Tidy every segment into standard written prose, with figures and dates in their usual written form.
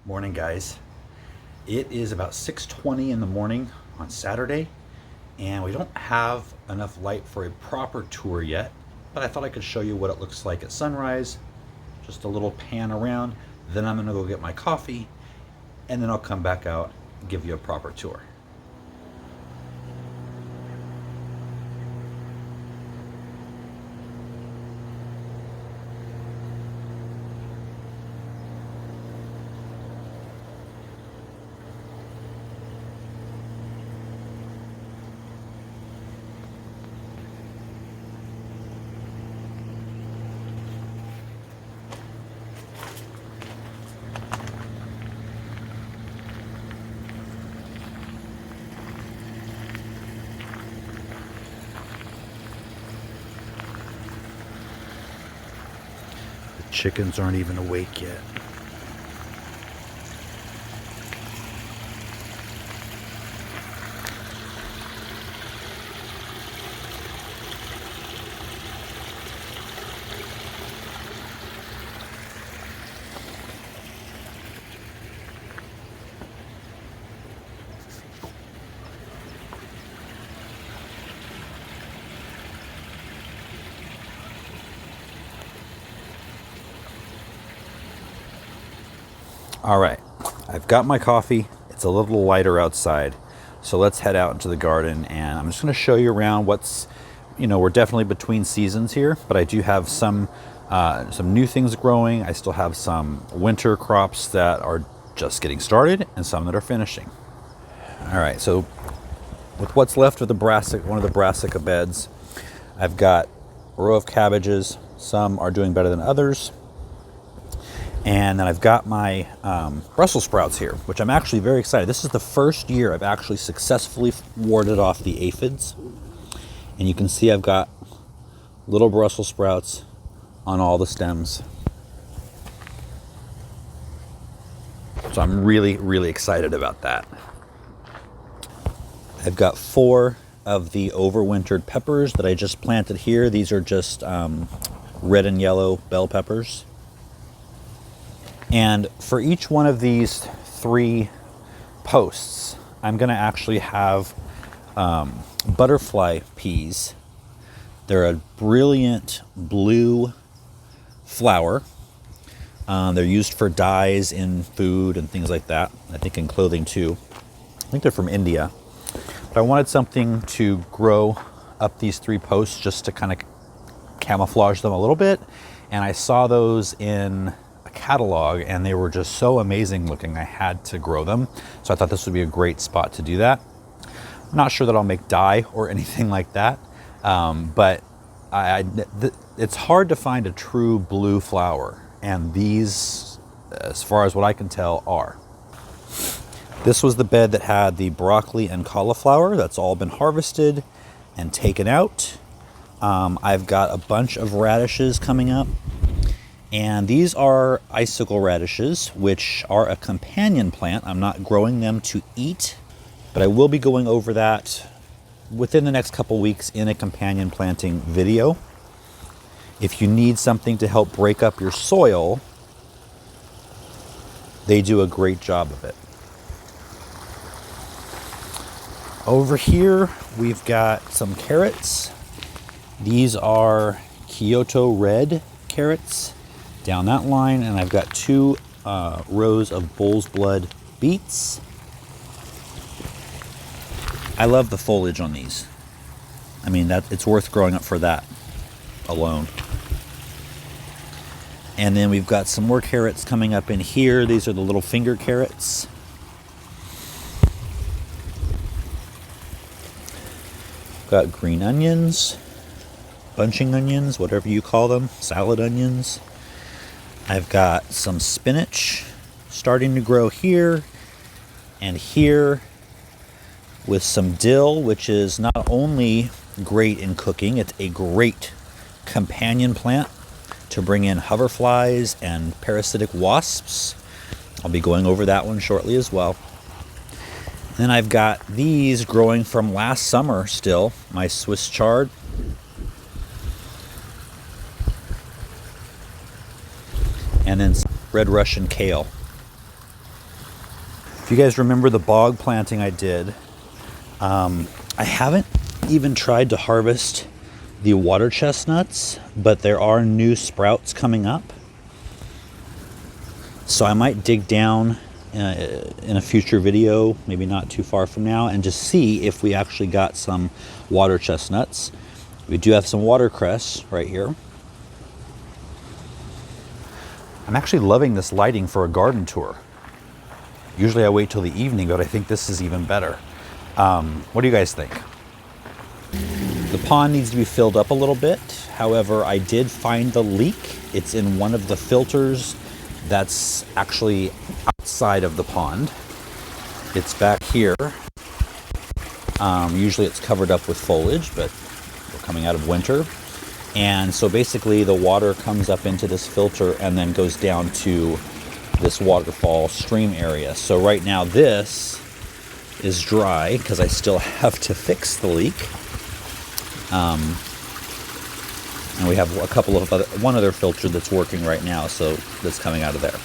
Morning, guys. It is about 6:20 in the morning on Saturday, and we don't have enough light for a proper tour yet, but I thought I could show you what it looks like at sunrise. Just a little pan around, then I'm gonna go get my coffee, and then I'll come back out and give you a proper tour. The chickens aren't even awake yet. All right, I've got my coffee. It's a little lighter outside, so let's head out into the garden, and I'm just going to show you around what's, we're definitely between seasons here, but I do have some new things growing. I still have some winter crops that are just getting started and some that are finishing. All right, so with what's left of the one of the Brassica beds, I've got a row of cabbages. Some are doing better than others. And then I've got my Brussels sprouts here, which I'm actually very excited. This is the first year I've actually successfully warded off the aphids. And you can see I've got little Brussels sprouts on all the stems. So I'm really, really excited about that. I've got 4 of the overwintered peppers that I just planted here. These are just red and yellow bell peppers. And for each one of these 3 posts, I'm going to actually have butterfly peas. They're a brilliant blue flower. They're used for dyes in food and things like that. I think in clothing too. I think they're from India. But I wanted something to grow up these 3 posts just to kind of camouflage them a little bit. And I saw those in catalog and they were just so amazing looking. I had to grow them, so I thought this would be a great spot to do that. I'm not sure that I'll make dye or anything like that, but it's hard to find a true blue flower, and these, as far as what I can tell, are. This was the bed that had the broccoli and cauliflower. That's all been harvested and taken out. I've got a bunch of radishes coming up. And these are icicle radishes, which are a companion plant. I'm not growing them to eat, but I will be going over that within the next couple weeks in a companion planting video. If you need something to help break up your soil, they do a great job of it. Over here, we've got some carrots. These are Kyoto red carrots. Down that line, and I've got 2 rows of bull's blood beets. I love the foliage on these. I mean, it's worth growing up for that alone. And then we've got some more carrots coming up in here. These are the little finger carrots. Got green onions, bunching onions, whatever you call them, salad onions. I've got some spinach starting to grow here and here, with some dill, which is not only great in cooking, it's a great companion plant to bring in hoverflies and parasitic wasps. I'll be going over that one shortly as well. Then I've got these growing from last summer still, my Swiss chard. And then red Russian kale. If you guys remember the bog planting I did, I haven't even tried to harvest the water chestnuts, but there are new sprouts coming up. So I might dig down in a future video, maybe not too far from now, and just see if we actually got some water chestnuts. We do have some watercress right here. I'm actually loving this lighting for a garden tour. Usually I wait till the evening, but I think this is even better. What do you guys think? The pond needs to be filled up a little bit. However, I did find the leak. It's in one of the filters that's actually outside of the pond. It's back here. Usually it's covered up with foliage, but we're coming out of winter. And so basically the water comes up into this filter and then goes down to this waterfall stream area. So right now this is dry because I still have to fix the leak. And we have a couple of one other filter that's working right now, so that's coming out of there.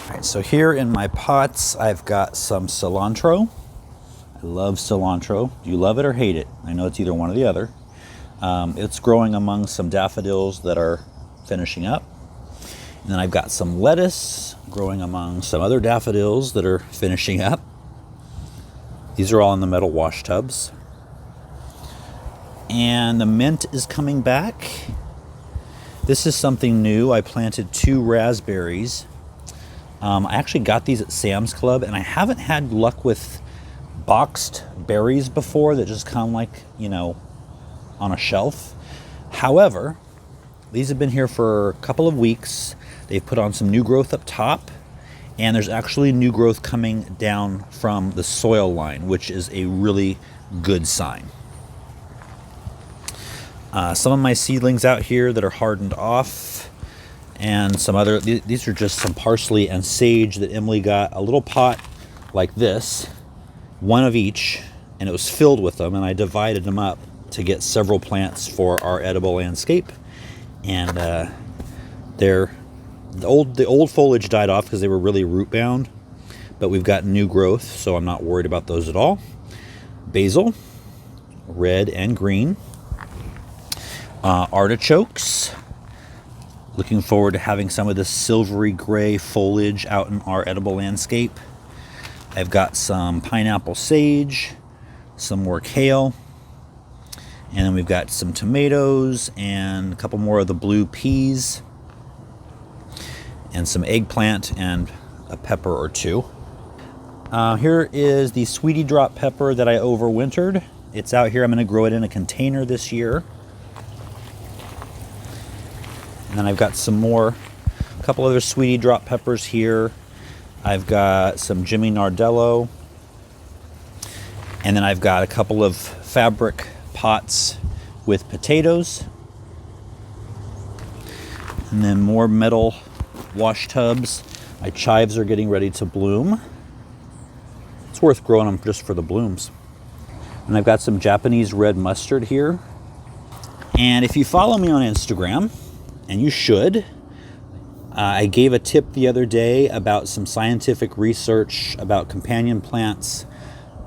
All right, so here in my pots, I've got some cilantro. I love cilantro. Do you love it or hate it? I know it's either one or the other. It's growing among some daffodils that are finishing up. And then I've got some lettuce growing among some other daffodils that are finishing up. These are all in the metal wash tubs. And the mint is coming back. This is something new. I planted 2 raspberries. I actually got these at Sam's Club, and I haven't had luck with boxed berries before that just come like, you know, on a shelf. However, these have been here for a couple of weeks. They've put on some new growth up top, and there's actually new growth coming down from the soil line, which is a really good sign. Some of my seedlings out here that are hardened off, and some other, these are just some parsley and sage that Emily got, a little pot like this, one of each, and it was filled with them, and I divided them up to get several plants for our edible landscape. And the old foliage died off because they were really root bound, but we've got new growth, so I'm not worried about those at all. Basil, red and green. Artichokes. Looking forward to having some of this silvery gray foliage out in our edible landscape. I've got some pineapple sage, some more kale, and then we've got some tomatoes and a couple more of the blue peas, and some eggplant and a pepper or 2. Here is the sweetie drop pepper that I overwintered. It's out here. I'm going to grow it in a container this year. And then I've got some more, a couple other sweetie drop peppers here. I've got some Jimmy Nardello. And then I've got a couple of fabric pots with potatoes. And then more metal wash tubs. My chives are getting ready to bloom. It's worth growing them just for the blooms. And I've got some Japanese red mustard here. And if you follow me on Instagram, and you should, I gave a tip the other day about some scientific research about companion plants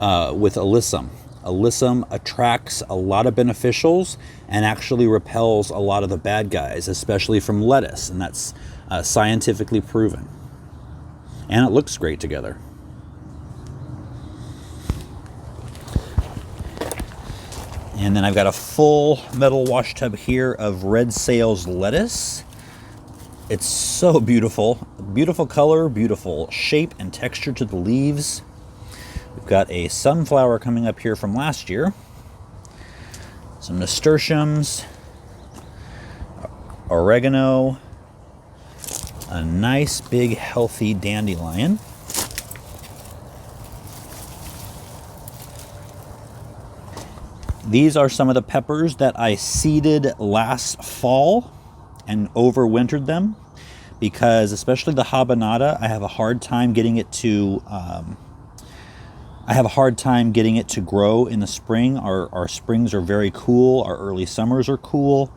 with alyssum. Alyssum attracts a lot of beneficials and actually repels a lot of the bad guys, especially from lettuce, and that's scientifically proven. And it looks great together. And then I've got a full metal wash tub here of red sales lettuce. It's so beautiful. Beautiful color, beautiful shape and texture to the leaves. We've got a sunflower coming up here from last year. Some nasturtiums, oregano, a nice big healthy dandelion. These are some of the peppers that I seeded last fall and overwintered them, because especially the habanada, I have a hard time getting it to grow in the spring. Our springs are very cool, our early summers are cool,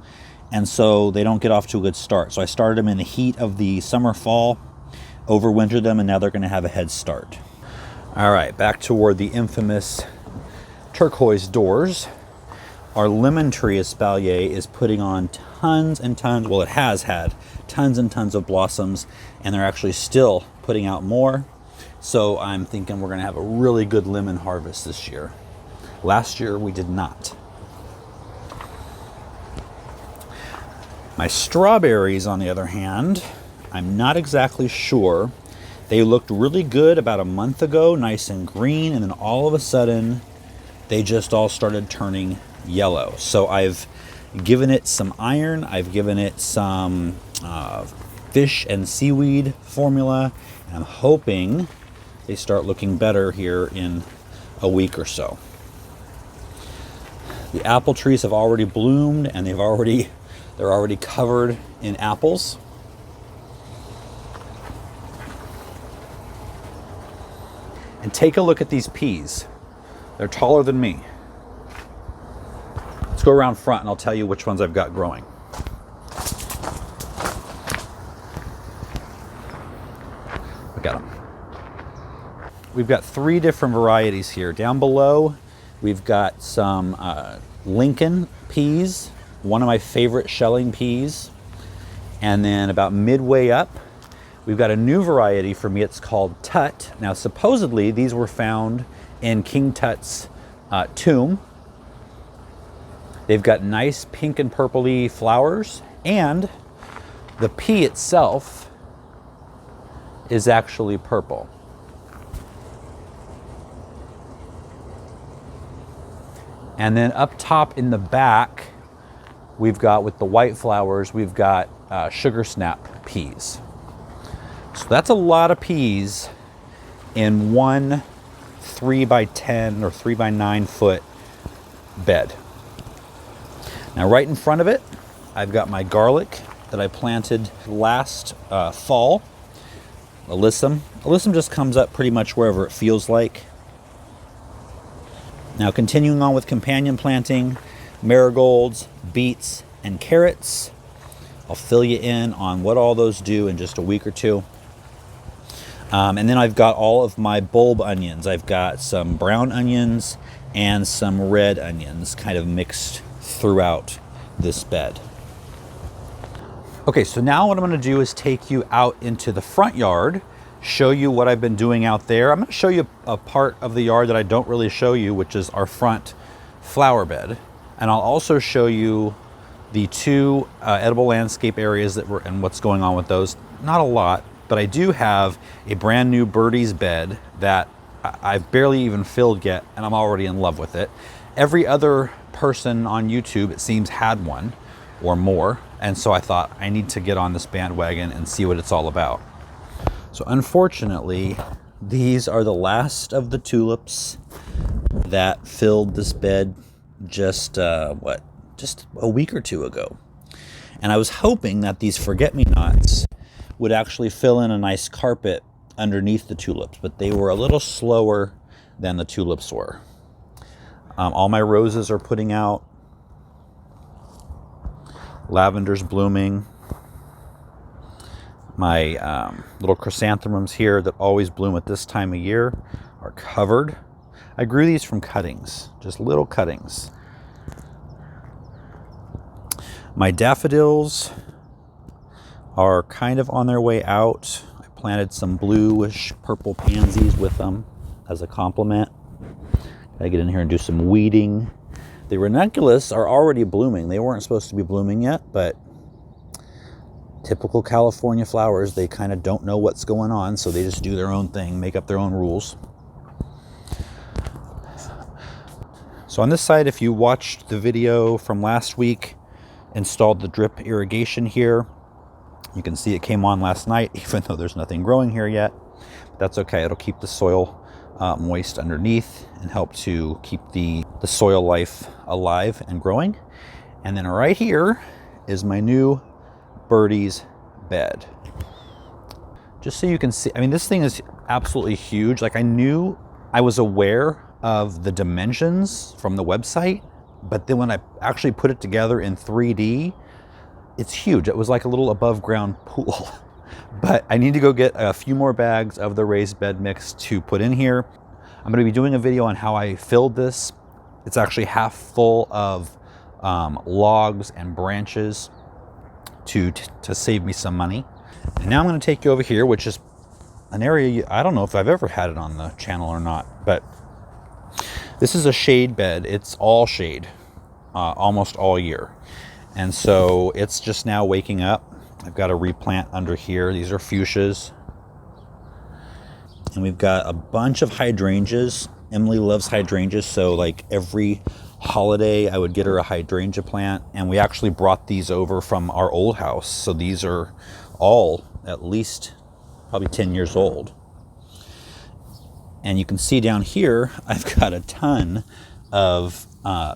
and so they don't get off to a good start. So I started them in the heat of the summer fall. overwintered them, and now they're going to have a head start. All right, back toward the infamous turquoise doors. Our lemon tree espalier is putting on tons and tons, well, it has had tons and tons of blossoms, and they're actually still putting out more. So I'm thinking we're going to have a really good lemon harvest this year. Last year we did not. My strawberries, on the other hand, I'm not exactly sure. They looked really good about a month ago, nice and green, and then all of a sudden they just all started turning yellow. So I've given it some iron, I've given it some fish and seaweed formula, and I'm hoping they start looking better here in a week or so. The apple trees have already bloomed, and they're already covered in apples. And take a look at these peas. They're taller than me. Let's go around front and I'll tell you which ones I've got growing. Look at them. We've got 3 different varieties here. Down below, we've got some Lincoln peas, one of my favorite shelling peas. And then about midway up, we've got a new variety for me. It's called Tut. Now, supposedly, these were found in King Tut's tomb. They've got nice pink and purpley flowers, and the pea itself is actually purple. And then up top in the back, we've got, with the white flowers, we've got sugar snap peas. So that's a lot of peas in one 3x10 or 3x9 foot bed. Now right in front of it, I've got my garlic that I planted last fall. Alyssum. Alyssum just comes up pretty much wherever it feels like. Now continuing on with companion planting, marigolds, beets, and carrots. I'll fill you in on what all those do in just a week or two. And then I've got all of my bulb onions. I've got some brown onions and some red onions kind of mixed throughout this bed. Okay, so now what I'm going to do is take you out into the front yard, show you what I've been doing out there. I'm going to show you a part of the yard that I don't really show you, which is our front flower bed. And I'll also show you the 2 edible landscape areas that were, and what's going on with those. Not a lot, but I do have a brand new birdies bed that I've barely even filled yet, and I'm already in love with it. Every other person on YouTube, it seems, had one or more, and so I thought I need to get on this bandwagon and see what it's all about. So unfortunately, these are the last of the tulips that filled this bed just a week or 2 ago. And I was hoping that these forget-me-nots would actually fill in a nice carpet underneath the tulips, but they were a little slower than the tulips were. All my roses are putting out. Lavender's blooming. My little chrysanthemums here that always bloom at this time of year are covered. I grew these from cuttings, just little cuttings. My daffodils are kind of on their way out. I planted some bluish purple pansies with them as a complement. Gotta get in here and do some weeding. The ranunculus are already blooming. They weren't supposed to be blooming yet, but typical California flowers, they kind of don't know what's going on, so they just do their own thing, make up their own rules. So on this side, if you watched the video from last week, installed the drip irrigation here. You can see it came on last night, even though there's nothing growing here yet. But that's okay, it'll keep the soil moist underneath and help to keep the soil life alive and growing. And then right here is my new birdies bed. Just so you can see, I mean, this thing is absolutely huge. Like, I was aware of the dimensions from the website, but then when I actually put it together in 3D, it's huge. It was like a little above ground pool. But I need to go get a few more bags of the raised bed mix to put in here. I'm going to be doing a video on how I filled this. It's actually half full of logs and branches to save me some money. And now I'm going to take you over here, which is an area I don't know if I've ever had it on the channel or not, but this is a shade bed. It's all shade, almost all year. And so it's just now waking up. I've got a replant under here. These are fuchsias. And we've got a bunch of hydrangeas. Emily loves hydrangeas, so like every holiday I would get her a hydrangea plant. And we actually brought these over from our old house. So these are all at least probably 10 years old. And you can see down here, I've got a ton of,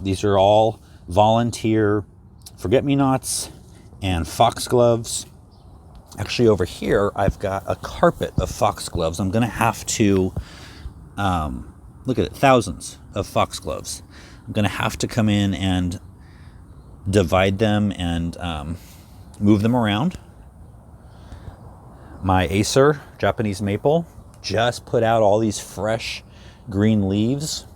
these are all volunteer forget-me-nots and foxgloves. Actually over here, I've got a carpet of foxgloves. I'm gonna have to, look at it, thousands of foxgloves. I'm gonna have to come in and divide them and move them around. My Acer, Japanese maple, just put out all these fresh green leaves.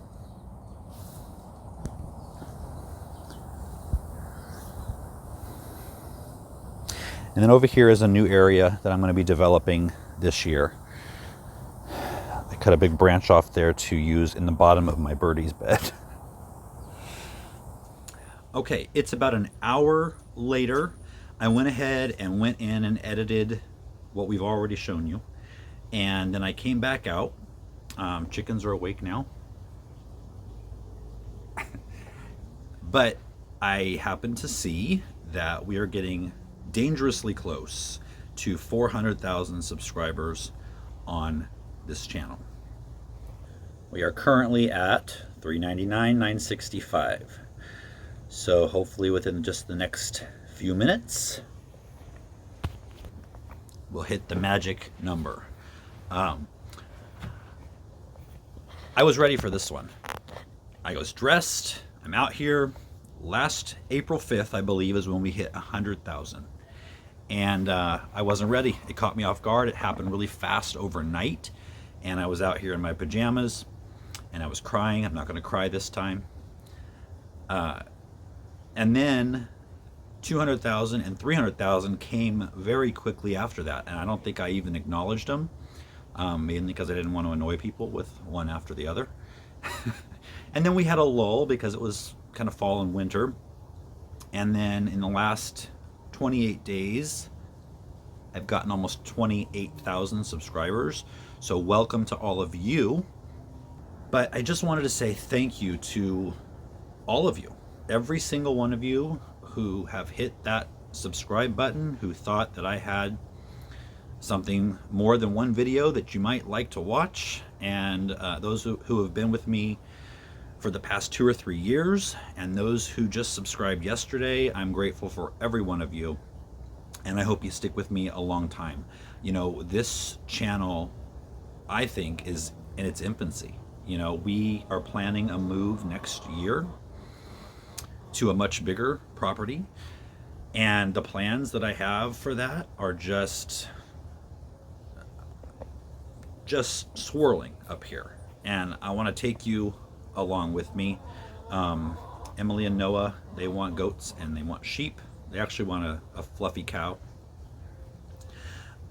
And then over here is a new area that I'm going to be developing this year. I cut a big branch off there to use in the bottom of my birdie's bed. Okay, it's about an hour later. I went ahead and went in and edited what we've already shown you. And then I came back out. Chickens are awake now. But I happened to see that we are getting dangerously close to 400,000 subscribers on this channel. We are currently at $3.99, $9.65. So hopefully within just the next few minutes, we'll hit the magic number. I was ready for this one. I was dressed, I'm out here. Last April 5th, I believe, is when we hit 100,000. And I wasn't ready. It caught me off guard. It happened really fast overnight. And I was out here in my pajamas and I was crying. I'm not going to cry this time. And then 200,000 and 300,000 came very quickly after that. And I don't think I even acknowledged them, mainly because I didn't want to annoy people with one after the other. And then we had a lull because it was kind of fall and winter. And then in the last 28 days, I've gotten almost 28,000 subscribers. So welcome to all of you. But I just wanted to say thank you to all of you. Every single one of you who have hit that subscribe button, who thought that I had something more than one video that you might like to watch, and those who have been with me for the past 2 or 3 years, and those who just subscribed yesterday. I'm grateful for every one of you, and I hope you stick with me a long time. You know, this channel, I think, is in its infancy. You know, we are planning a move next year to a much bigger property, and the plans that I have for that are just swirling up here, and I want to take you along with me. Emily and Noah, they want goats and they want sheep. They actually want a fluffy cow.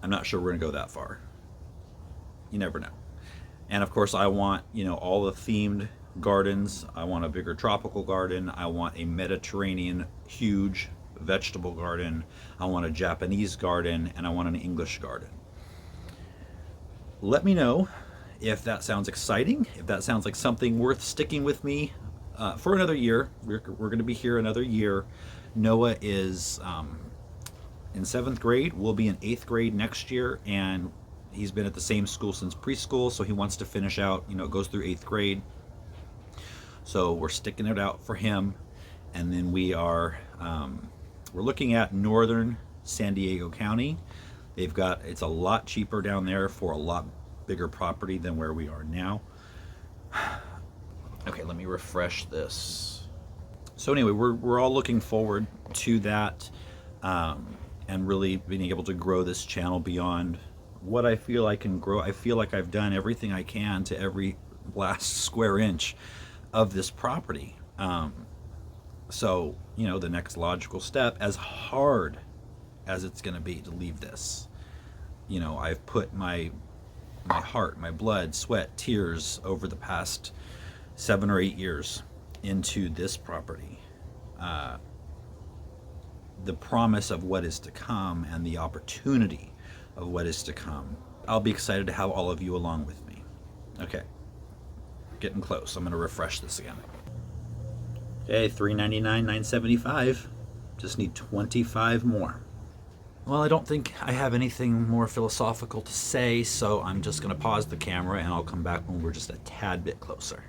I'm not sure we're gonna go that far. You never know. And of course I want, you know, all the themed gardens. I want a bigger tropical garden. I want a Mediterranean huge vegetable garden. I want a Japanese garden, and I want an English garden. Let me know if that sounds exciting, if that sounds like something worth sticking with me for another year. We're going to be here another year. Noah is in 7th grade. We'll be in 8th grade next year, and he's been at the same school since preschool, so he wants to finish out, you know, goes through 8th grade. So we're sticking it out for him. And then we are, we're looking at northern San Diego County. They've got, it's a lot cheaper down there for a lot bigger property than where we are now. Okay, let me refresh this. So anyway, we're all looking forward to that. and really being able to grow this channel beyond what I feel I can grow. I feel like I've done everything I can to every last square inch of this property. So, the next logical step, as hard as it's going to be to leave this, I've put my heart, my blood, sweat, tears over the past 7 or 8 years into this property. The promise of what is to come and the opportunity of what is to come. I'll be excited to have all of you along with me. Okay, getting close. I'm going to refresh this again. Okay, $3.99, $9.75. Just need 25 more. Well, I don't think I have anything more philosophical to say, so I'm just going to pause the camera and I'll come back when we're just a tad bit closer.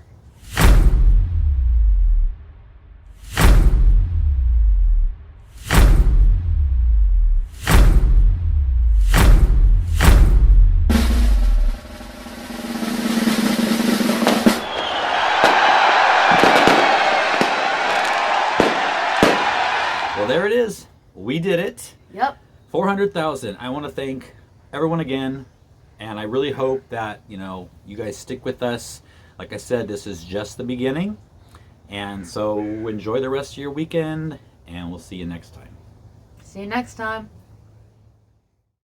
Well, there it is. We did it. Yep. 400,000. I want to thank everyone again, and I really hope that you guys stick with us. Like I said, this is just the beginning, and so enjoy the rest of your weekend, and we'll see you next time. See you next time.